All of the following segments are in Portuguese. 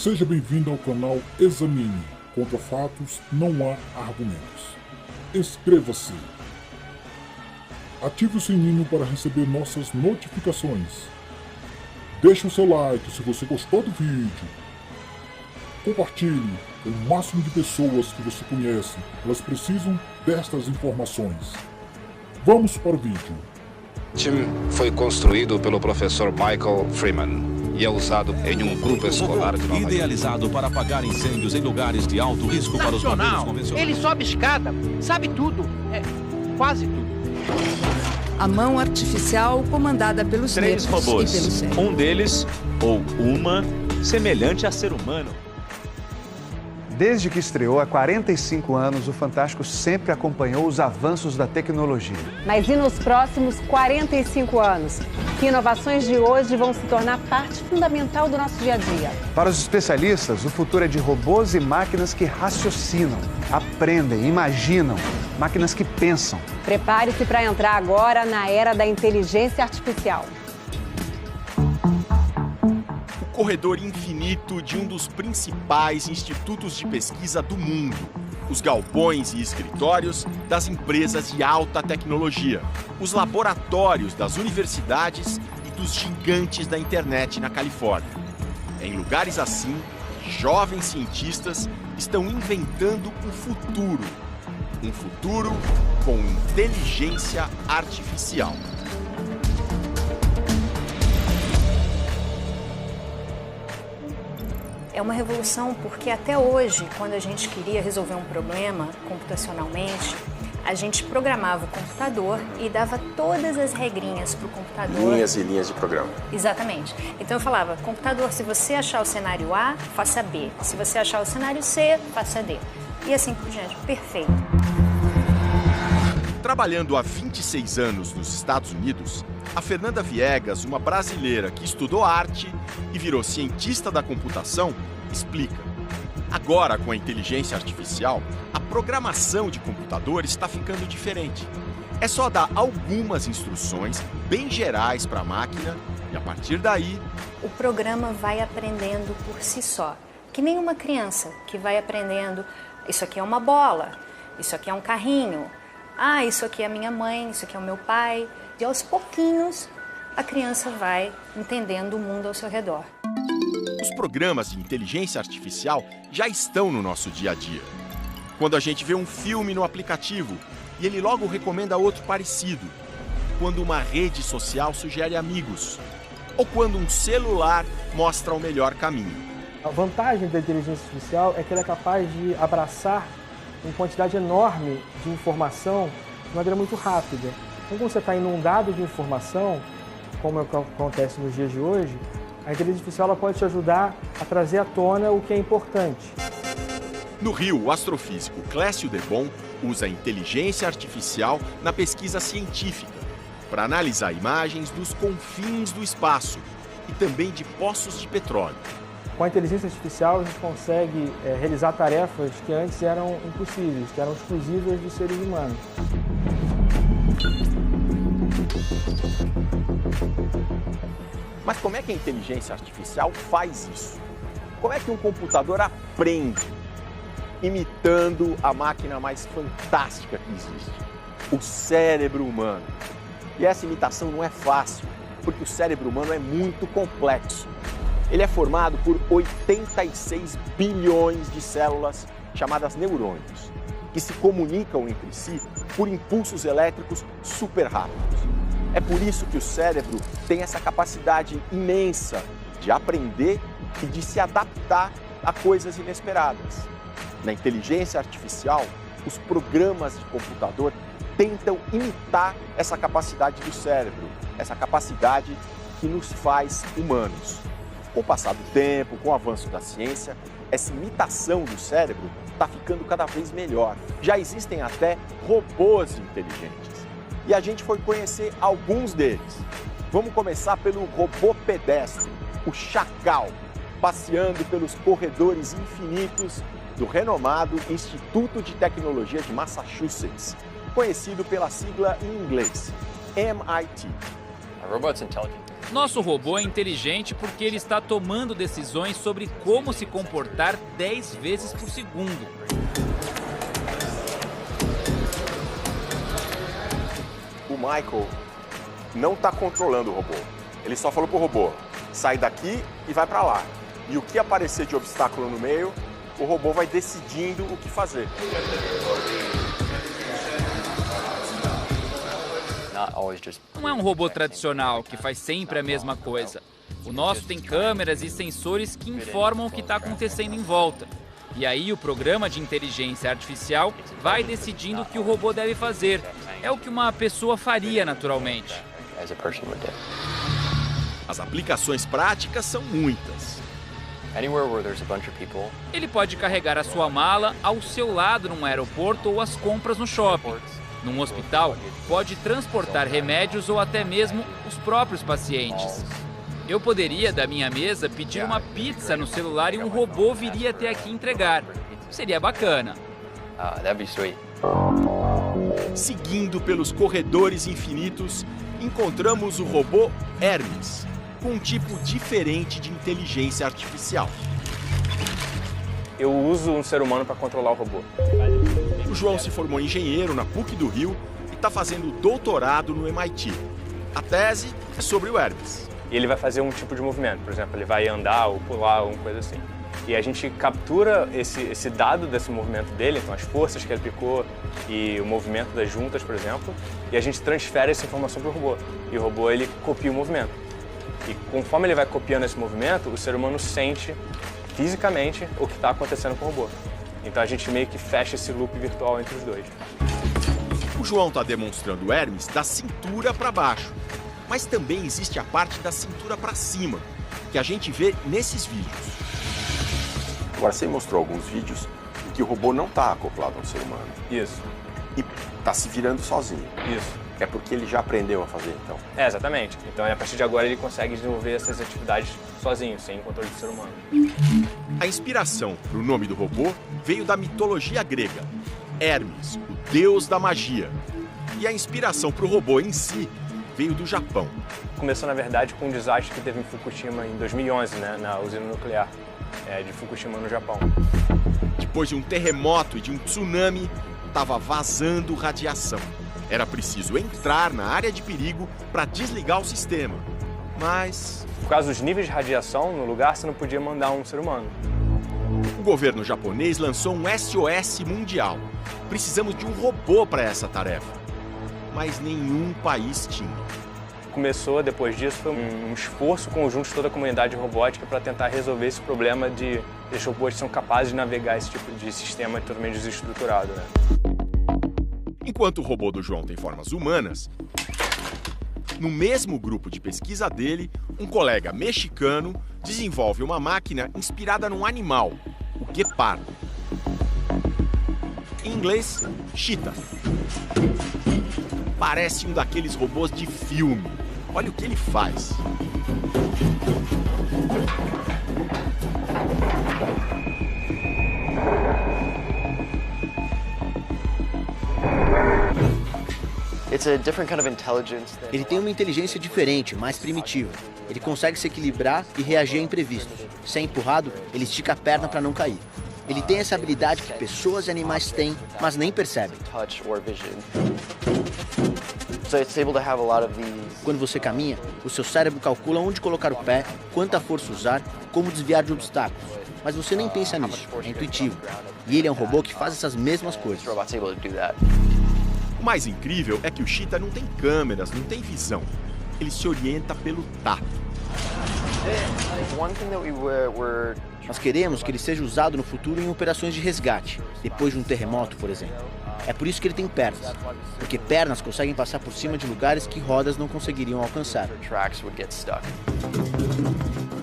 Seja bem-vindo ao canal Examine. Contra fatos não há argumentos. Inscreva-se. Ative o sininho para receber nossas notificações. Deixe o seu like se você gostou do vídeo. Compartilhe com o máximo de pessoas que você conhece. Elas precisam destas informações. Vamos para o vídeo. TIM foi construído pelo professor Michael Freeman e é usado em um grupo escolar de Nova York. Idealizado para apagar incêndios em lugares de alto risco para os bombeiros convencionais. Ele sobe escada, sabe tudo, quase tudo. A mão artificial comandada pelos 3 nervos robôs, e pelo cérebro. um deles, ou uma, semelhante a ser humano. Desde que estreou há 45 anos, o Fantástico sempre acompanhou os avanços da tecnologia. Mas e nos próximos 45 anos? Que inovações de hoje vão se tornar parte fundamental do nosso dia a dia? Para os especialistas, o futuro é de robôs e máquinas que raciocinam, aprendem, imaginam, máquinas que pensam. Prepare-se para entrar agora na era da inteligência artificial. Corredor infinito de um dos principais institutos de pesquisa do mundo, os galpões e escritórios das empresas de alta tecnologia, os laboratórios das universidades e dos gigantes da internet na Califórnia. Em lugares assim, jovens cientistas estão inventando um futuro com inteligência artificial. É uma revolução porque até hoje, quando a gente queria resolver um problema computacionalmente, a gente programava o computador e dava todas as regrinhas para o computador. Linhas e linhas de programa. Exatamente. Então eu falava, computador, se você achar o cenário A, faça B. Se você achar o cenário C, faça D. E assim por diante. Perfeito. Trabalhando há 26 anos nos Estados Unidos, a Fernanda Viegas, uma brasileira que estudou arte e virou cientista da computação, explica. Agora, com a inteligência artificial, a programação de computadores está ficando diferente. É só dar algumas instruções bem gerais para a máquina e, a partir daí, o programa vai aprendendo por si só. Que nem uma criança que vai aprendendo, isso aqui é uma bola, isso aqui é um carrinho, isso aqui é a minha mãe, isso aqui é o meu pai. E aos pouquinhos, a criança vai entendendo o mundo ao seu redor. Os programas de inteligência artificial já estão no nosso dia a dia. Quando a gente vê um filme no aplicativo e ele logo recomenda outro parecido. Quando uma rede social sugere amigos. Ou quando um celular mostra o melhor caminho. A vantagem da inteligência artificial é que ela é capaz de abraçar uma quantidade enorme de informação de maneira muito rápida. Então, quando você está inundado de informação, como é o que acontece nos dias de hoje, a inteligência artificial ela pode te ajudar a trazer à tona o que é importante. No Rio, o astrofísico Clécio Debon usa a inteligência artificial na pesquisa científica para analisar imagens dos confins do espaço e também de poços de petróleo. Com a inteligência artificial, a gente consegue realizar tarefas que antes eram impossíveis, que eram exclusivas dos seres humanos. Mas como é que a inteligência artificial faz isso? Como é que um computador aprende? Imitando a máquina mais fantástica que existe, o cérebro humano. E essa imitação não é fácil, porque o cérebro humano é muito complexo. Ele é formado por 86 bilhões de células chamadas neurônios, que se comunicam entre si por impulsos elétricos super rápidos. É por isso que o cérebro tem essa capacidade imensa de aprender e de se adaptar a coisas inesperadas. Na inteligência artificial, os programas de computador tentam imitar essa capacidade do cérebro, essa capacidade que nos faz humanos. Com o passar do tempo, com o avanço da ciência, essa imitação do cérebro está ficando cada vez melhor. Já existem até robôs inteligentes. E a gente foi conhecer alguns deles. Vamos começar pelo robô pedestre, o Chacal, passeando pelos corredores infinitos do renomado Instituto de Tecnologia de Massachusetts, conhecido pela sigla em inglês, MIT. A robot's intelligent. Nosso robô é inteligente porque ele está tomando decisões sobre como se comportar 10 vezes por segundo. O Michael não está controlando o robô. Ele só falou pro robô, sai daqui e vai para lá. E o que aparecer de obstáculo no meio, o robô vai decidindo o que fazer. Não é um robô tradicional que faz sempre a mesma coisa. O nosso tem câmeras e sensores que informam o que está acontecendo em volta. E aí o programa de inteligência artificial vai decidindo o que o robô deve fazer. É o que uma pessoa faria naturalmente. As aplicações práticas são muitas. Ele pode carregar a sua mala ao seu lado num aeroporto ou as compras no shopping. Num hospital, pode transportar remédios ou até mesmo os próprios pacientes. Eu poderia, da minha mesa, pedir uma pizza no celular e um robô viria até aqui entregar. Seria bacana. Seguindo pelos corredores infinitos, encontramos o robô Hermes, com um tipo diferente de inteligência artificial. Eu uso um ser humano para controlar o robô. O João se formou engenheiro na PUC do Rio e está fazendo doutorado no MIT. A tese é sobre o Hermes. E ele vai fazer um tipo de movimento, por exemplo, ele vai andar ou pular, alguma coisa assim. E a gente captura esse dado desse movimento dele, então as forças que ele aplicou e o movimento das juntas, por exemplo, e a gente transfere essa informação para o robô. E o robô, ele copia o movimento. E conforme ele vai copiando esse movimento, o ser humano sente fisicamente o que está acontecendo com o robô. Então a gente meio que fecha esse loop virtual entre os dois. O João está demonstrando o Hermes da cintura para baixo, mas também existe a parte da cintura para cima, que a gente vê nesses vídeos. Agora, você mostrou alguns vídeos em que o robô não está acoplado ao ser humano. Isso. E está se virando sozinho. Isso. É porque ele já aprendeu a fazer, então. É, exatamente. Então, a partir de agora, ele consegue desenvolver essas atividades sozinho, sem controle do ser humano. A inspiração para o nome do robô veio da mitologia grega. Hermes, o deus da magia. E a inspiração para o robô em si veio do Japão. Começou, na verdade, com um desastre que teve em Fukushima em 2011, né, na usina nuclear de Fukushima, no Japão. Depois de um terremoto e de um tsunami, estava vazando radiação. Era preciso entrar na área de perigo para desligar o sistema. Mas... por causa dos níveis de radiação, no lugar você não podia mandar um ser humano. O governo japonês lançou um SOS mundial. Precisamos de um robô para essa tarefa. Mas nenhum país tinha. Começou, depois disso, foi um esforço conjunto de toda a comunidade robótica para tentar resolver esse problema de os robôs que são capazes de navegar esse tipo de sistema totalmente desestruturado, né? Enquanto o robô do João tem formas humanas, no mesmo grupo de pesquisa dele, um colega mexicano desenvolve uma máquina inspirada num animal, o guepardo. Em inglês, cheetah. Parece um daqueles robôs de filme. Olha o que ele faz. Ele tem uma inteligência diferente, mais primitiva. Ele consegue se equilibrar e reagir a imprevistos. Se é empurrado, ele estica a perna para não cair. Ele tem essa habilidade que pessoas e animais têm, mas nem percebem. Quando você caminha, o seu cérebro calcula onde colocar o pé, quanta força usar, como desviar de obstáculos. Mas você nem pensa nisso, é intuitivo. E ele é um robô que faz essas mesmas coisas. O mais incrível é que o cheetah não tem câmeras, não tem visão. Ele se orienta pelo tato. Nós queremos que ele seja usado no futuro em operações de resgate, depois de um terremoto, por exemplo. É por isso que ele tem pernas, porque pernas conseguem passar por cima de lugares que rodas não conseguiriam alcançar.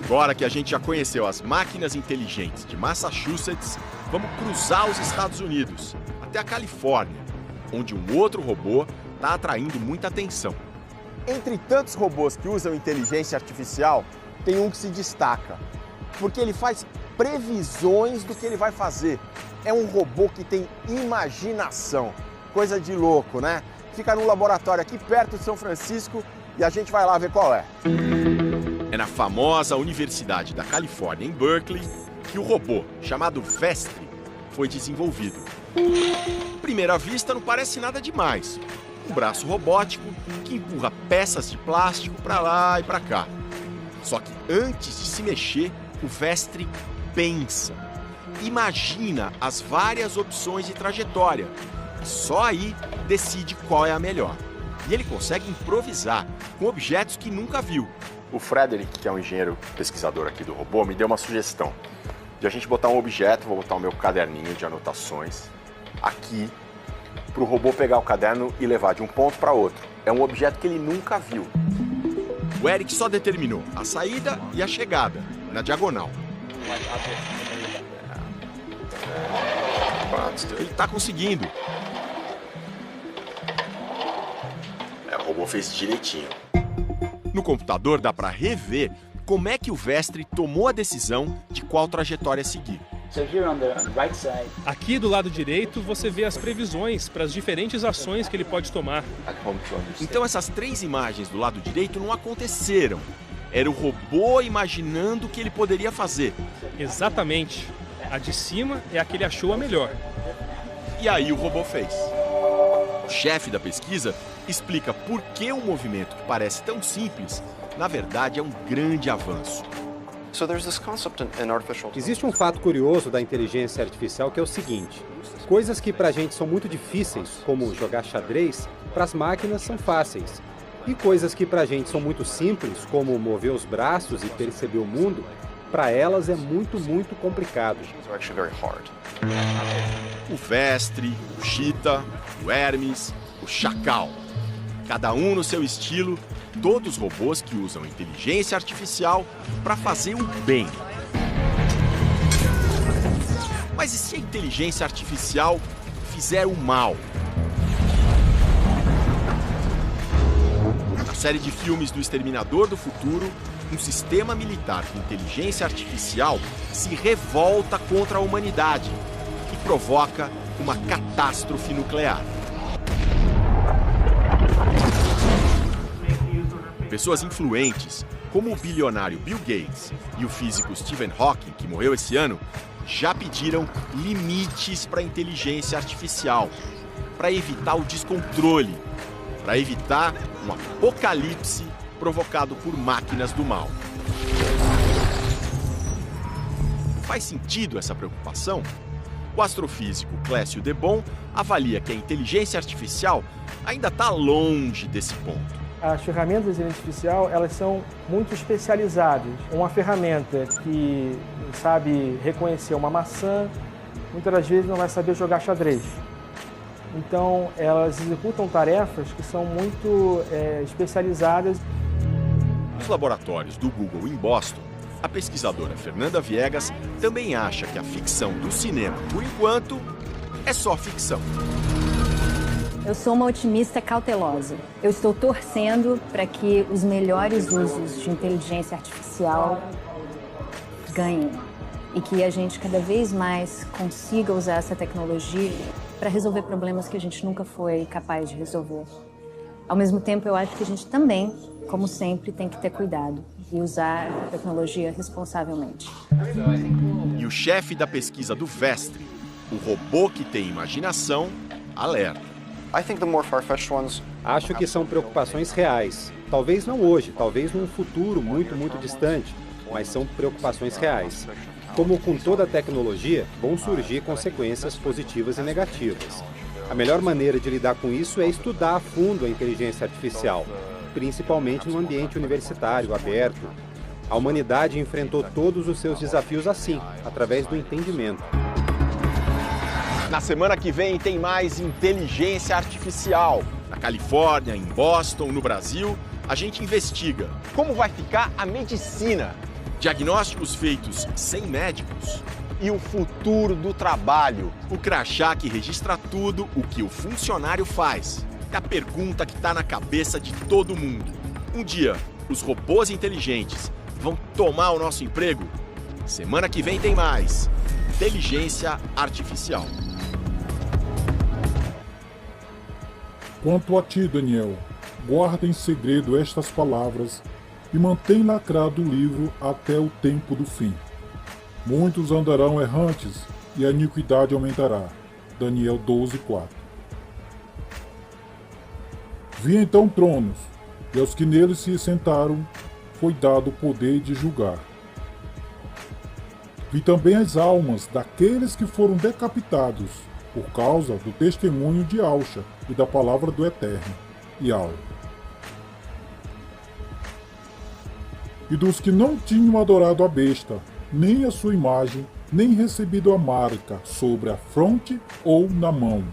Agora que a gente já conheceu as máquinas inteligentes de Massachusetts, vamos cruzar os Estados Unidos, até a Califórnia, onde um outro robô está atraindo muita atenção. Entre tantos robôs que usam inteligência artificial, tem um que se destaca, porque ele faz previsões do que ele vai fazer. É um robô que tem imaginação, coisa de louco, né? Fica num laboratório aqui perto de São Francisco E a gente vai lá ver qual é. É na famosa Universidade da Califórnia, em Berkeley, que o robô, chamado Vestri, foi desenvolvido. À primeira vista, não parece nada demais. Um braço robótico que empurra peças de plástico para lá e para cá. Só que antes de se mexer, o Vestri pensa. Imagina as várias opções de trajetória. E só aí decide qual é a melhor. E ele consegue improvisar com objetos que nunca viu. O Frederick, que é um engenheiro pesquisador aqui do robô, me deu uma sugestão de a gente botar um objeto, vou botar o meu caderninho de anotações aqui, para o robô pegar o caderno e levar de um ponto para outro. É um objeto que ele nunca viu. O Eric só determinou a saída e a chegada, na diagonal. Ele está conseguindo. O robô fez direitinho. No computador dá para rever como é que o Vestri tomou a decisão de qual trajetória seguir. Aqui do lado direito você vê as previsões para as diferentes ações que ele pode tomar. Então essas 3 imagens do lado direito não aconteceram. Era o robô imaginando o que ele poderia fazer. Exatamente. A de cima é a que ele achou a melhor. E aí o robô fez. O chefe da pesquisa explica por que um movimento que parece tão simples, na verdade, é um grande avanço. Existe um fato curioso da inteligência artificial que é o seguinte: coisas que pra gente são muito difíceis, como jogar xadrez, pras máquinas são fáceis. E coisas que pra gente são muito simples, como mover os braços e perceber o mundo, pra elas é muito complicado. O Vestri, o Cheetah, o Hermes, o Chacal. Cada um no seu estilo, todos robôs que usam inteligência artificial para fazer o bem. Mas e se a inteligência artificial fizer o mal? Na série de filmes do Exterminador do Futuro, um sistema militar com inteligência artificial se revolta contra a humanidade e provoca uma catástrofe nuclear. Pessoas influentes, como o bilionário Bill Gates e o físico Stephen Hawking, que morreu esse ano, já pediram limites para a inteligência artificial, para evitar o descontrole, para evitar um apocalipse provocado por máquinas do mal. Faz sentido essa preocupação? O astrofísico Clécio Debon avalia que a inteligência artificial ainda está longe desse ponto. As ferramentas de inteligência artificial, elas são muito especializadas. Uma ferramenta que sabe reconhecer uma maçã, muitas das vezes não vai saber jogar xadrez. Então, elas executam tarefas que são muito especializadas. Nos laboratórios do Google em Boston, a pesquisadora Fernanda Viegas também acha que a ficção do cinema, por enquanto, é só ficção. Eu sou uma otimista cautelosa. Eu estou torcendo para que os melhores usos de inteligência artificial ganhem e que a gente cada vez mais consiga usar essa tecnologia para resolver problemas que a gente nunca foi capaz de resolver. Ao mesmo tempo, eu acho que a gente também, como sempre, tem que ter cuidado e usar a tecnologia responsavelmente. E o chefe da pesquisa do Vestri, o robô que tem imaginação, alerta. Acho que são preocupações reais. Talvez não hoje, talvez num futuro muito distante, mas são preocupações reais. Como com toda tecnologia, vão surgir consequências positivas e negativas. A melhor maneira de lidar com isso é estudar a fundo a inteligência artificial, principalmente no ambiente universitário aberto. A humanidade enfrentou todos os seus desafios assim, através do entendimento. Na semana que vem tem mais inteligência artificial. Na Califórnia, em Boston, no Brasil, a gente investiga como vai ficar a medicina, diagnósticos feitos sem médicos e o futuro do trabalho. O crachá que registra tudo o que o funcionário faz. É a pergunta que está na cabeça de todo mundo. Um dia, os robôs inteligentes vão tomar o nosso emprego? Semana que vem tem mais inteligência artificial. Quanto a ti, Daniel, guarda em segredo estas palavras e mantém lacrado o livro até o tempo do fim. Muitos andarão errantes e a iniquidade aumentará. Daniel 12:4. Vi então tronos, e aos que neles se sentaram foi dado o poder de julgar. Vi também as almas daqueles que foram decapitados por causa do testemunho de Alxa e da palavra do Eterno, Yahweh. E dos que não tinham adorado a besta, nem a sua imagem, nem recebido a marca sobre a fronte ou na mão.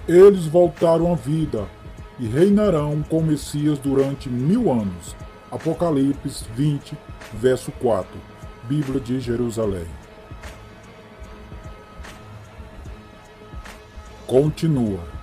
Eles voltaram à vida e reinarão com o Messias durante 1000 anos. Apocalipse 20, verso 4, Bíblia de Jerusalém. Continua.